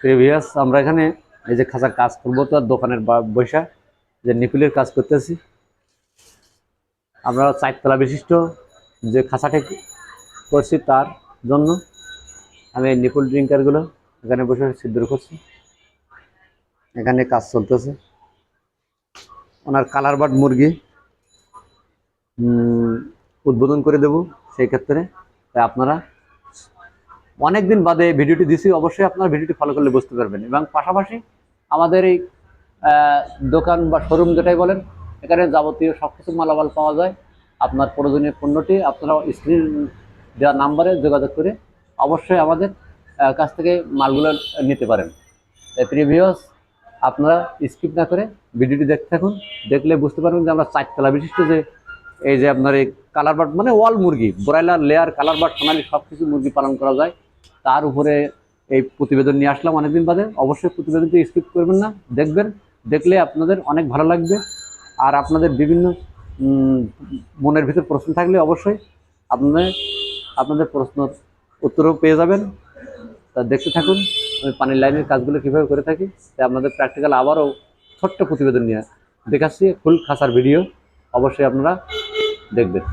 Previous আমরা এখানে এই যে খাঁচার কাজ করবো, তো আর দোকানের বৈশা যে নিপিলের কাজ করতেছি, আমরা 4 তলা বিশিষ্ট যে খাঁচাটি করছি তার জন্য আমি এই নিপুল ড্রিঙ্কারগুলো এখানে বসে ছিদ্র করছি। এখানে কাজ চলতেছে। ওনার কালার বার্ড মুরগি উদ্বোধন করে দেব। সেই ক্ষেত্রে আপনারা অনেক দিন বাদে ভিডিওটি দিছি, অবশ্যই আপনারা ভিডিওটি ফলো করলে বুঝতে পারবেন। এবং পাশাপাশি আমাদের এই দোকান বা শোরুম যেটাই বলেন, এখানে যাবতীয় সব কিছু মালামাল পাওয়া যায়। আপনার প্রয়োজনীয় পণ্যটি আপনারা স্ক্রিন দেওয়া নাম্বারে যোগাযোগ করে অবশ্যই আমাদের কাছ থেকে মালগুলো নিতে পারেন। প্রিভিয়াস আপনারা স্কিপ না করে ভিডিওটি দেখতে থাকুন, দেখলে বুঝতে পারবেন যে আমরা 4 তলা বিশিষ্ট যে এই যে আপনার এই কালার বার্ড মানে ওয়াল মুরগি, ব্রয়লার, লেয়ার, কালার বার্ড, সোনালি সব কিছু মুরগি পালন করা যায়। তার উপরে এই প্রতিবেদন নিয়ে আসলাম অনেকদিন বাদে। অবশ্যই প্রতিবেদনটি স্কিপ করবেন না, দেখবেন। দেখলে আপনাদের অনেক ভালো লাগবে। আর আপনাদের বিভিন্ন মনের ভিতর প্রশ্ন থাকলে অবশ্যই আপনাদের প্রশ্ন উত্তরও পেয়ে যাবেন। তা দেখতে থাকুন আমি পানির লাইনের কাজগুলো কীভাবে করে থাকি। তাই আপনাদের প্র্যাকটিক্যাল আবারও ছোট্ট প্রতিবেদন নিয়ে দেখাচ্ছি, ফুল খাসার ভিডিও অবশ্যই আপনারা দেখবেন।